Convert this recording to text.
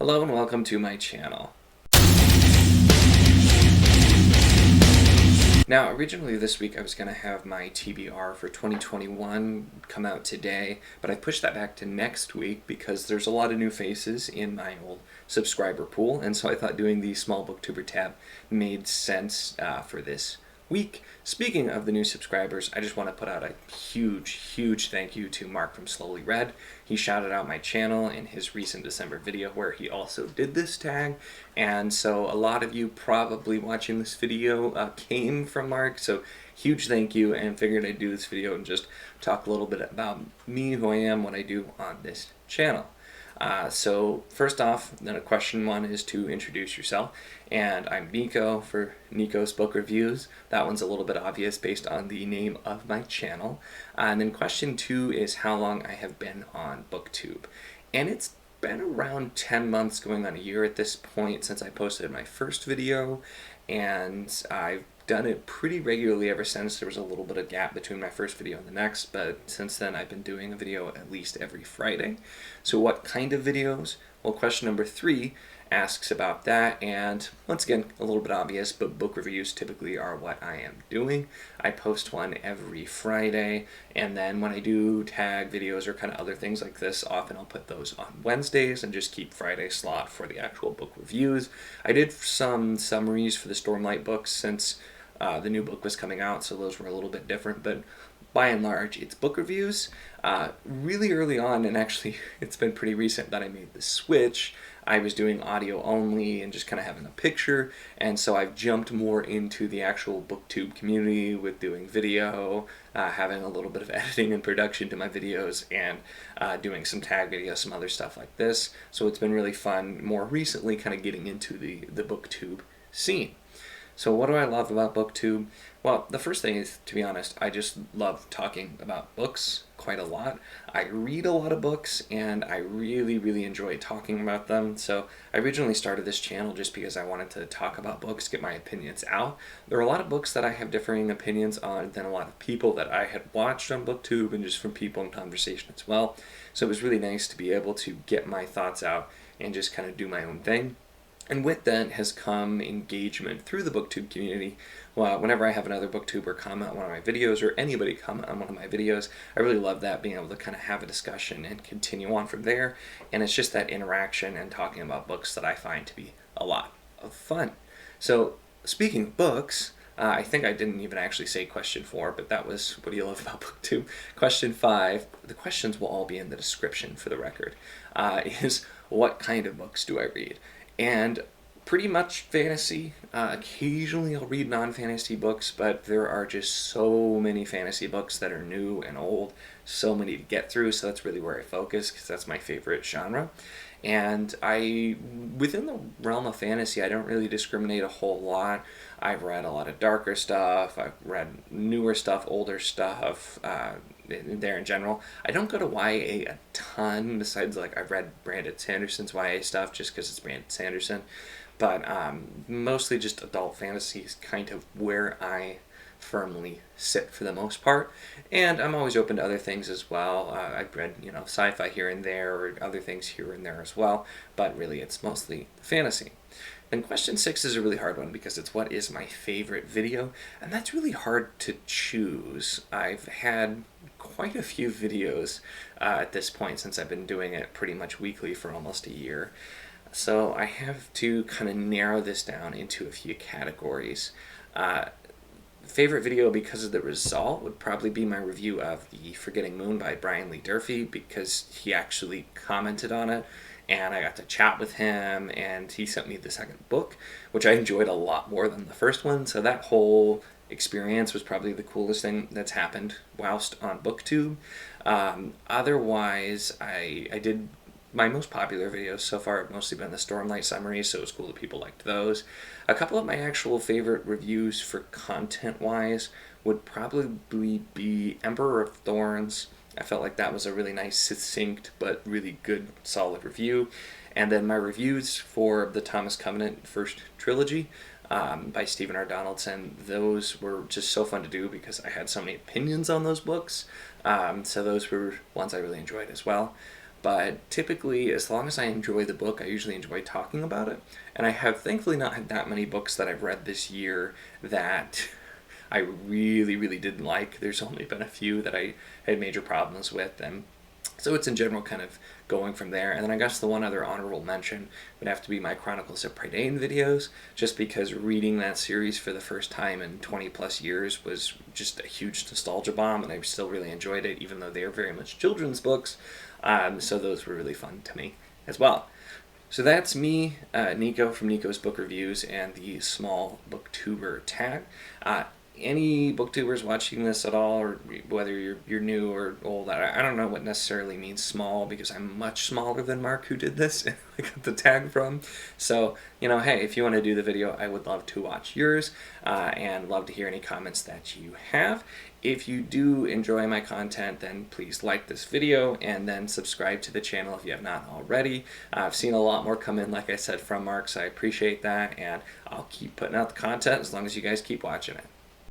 Hello and welcome to my channel. Now, originally this week I was going to have my TBR for 2021 come out today, but I pushed that back to next week because there's a lot of new faces in my old subscriber pool, and so I thought doing the small Booktuber tab made sense for this week. Speaking of the new subscribers, I just want to put out a huge thank you to Mark from Slowly Read. He shouted out my channel in his recent December video where he also did this tag, and so a lot of you probably watching this video came from Mark, so huge thank you, and figured I'd do this video and just talk a little bit about me, who I am, what I do on this channel. So first off, then question one is to introduce yourself, and I'm Nico for Niko'sBookReviews. That one's a little bit obvious based on the name of my channel. And then question two is how long I have been on Booktube, and it's been around 10 months going on a year at this point since I posted my first video, and I've done it pretty regularly ever since. There was a little bit of gap between my first video and the next, but since then I've been doing a video at least every Friday. So what kind of videos? Well, question number three asks about that, and once again, a little bit obvious, but book reviews typically are what I am doing. I post one every Friday, and then when I do tag videos or kind of other things like this, often I'll put those on Wednesdays and just keep Friday slot for the actual book reviews. I did some summaries for the Stormlight books since the new book was coming out, so those were a little bit different, but by and large, it's book reviews. Really early on, and actually it's been pretty recent that I made the switch, I was doing audio only and just kind of having a picture, and so I've jumped more into the actual Booktube community with doing video, having a little bit of editing and production to my videos, and doing some tag videos, some other stuff like this. So it's been really fun more recently kind of getting into the Booktube scene. So what do I love about Booktube? Well, the first thing is, to be honest, I just love talking about books quite a lot. I read a lot of books, and I really enjoy talking about them. So I originally started this channel just because I wanted to talk about books, get my opinions out. There are a lot of books that I have differing opinions on than a lot of people that I had watched on Booktube and just from people in conversation as well. So it was really nice to be able to get my thoughts out and just kind of do my own thing. And with that has come engagement through the Booktube community. Well, whenever I have another Booktuber comment on one of my videos, or anybody comment on one of my videos, I really love that, being able to kind of have a discussion and continue on from there. And it's just that interaction and talking about books that I find to be a lot of fun. So speaking of books, I think I didn't even actually say question 4, but that was what do you love about Booktube. Question 5, the questions will all be in the description for the record, is what kind of books do I read? And pretty much fantasy. Occasionally I'll read non-fantasy books, but there are just so many fantasy books that are new and old, so many to get through, so that's really where I focus because that's my favorite genre. And within the realm of fantasy, I don't really discriminate a whole lot. I've read a lot of darker stuff, I've read newer stuff, older stuff, there in general. I don't go to YA a ton, besides like I've read Brandon Sanderson's YA stuff just because it's Brandon Sanderson, but mostly just adult fantasy is kind of where I firmly sit for the most part, and I'm always open to other things as well. I've read, sci-fi here and there, or other things here and there as well, but really it's mostly fantasy. And question 6 is a really hard one because it's what is my favorite video, and that's really hard to choose. I've had quite a few videos at this point since I've been doing it pretty much weekly for almost a year. So I have to kind of narrow this down into a few categories. Favorite video because of the result would probably be my review of The Forgetting Moon by Brian Lee Durfee, because he actually commented on it and I got to chat with him, and he sent me the second book, which I enjoyed a lot more than the first one. So that whole experience was probably the coolest thing that's happened whilst on Booktube. Otherwise, I did my most popular videos so far have mostly been the Stormlight summaries, so it was cool that people liked those. A couple of my actual favorite reviews for content-wise would probably be Emperor of Thorns. I felt like that was a really nice, succinct, but really good, solid review. And then my reviews for the Thomas Covenant first trilogy by Stephen R. Donaldson, those were just so fun to do because I had so many opinions on those books. So those were ones I really enjoyed as well. but typically, as long as I enjoy the book, I usually enjoy talking about it. And I have thankfully not had that many books that I've read this year that I really, really didn't like. There's only been a few that I had major problems with, and so it's in general kind of going from there. And then I guess the one other honorable mention would have to be my Chronicles of Prydain videos, just because reading that series for the first time in 20 plus years was just a huge nostalgia bomb, and I still really enjoyed it, even though they are very much children's books. So those were really fun to me as well. So that's me, Nico from Niko's Book Reviews and the small Booktuber Tag. Any booktubers watching this at all, or whether you're new or old, I don't know what necessarily means small, because I'm much smaller than Mark, who did this and I got the tag from. So, hey, if you want to do the video, I would love to watch yours, and love to hear any comments that you have. If you do enjoy my content, then please like this video and then subscribe to the channel if you have not already. I've seen a lot more come in, like I said, from Mark, so I appreciate that, and I'll keep putting out the content as long as you guys keep watching it.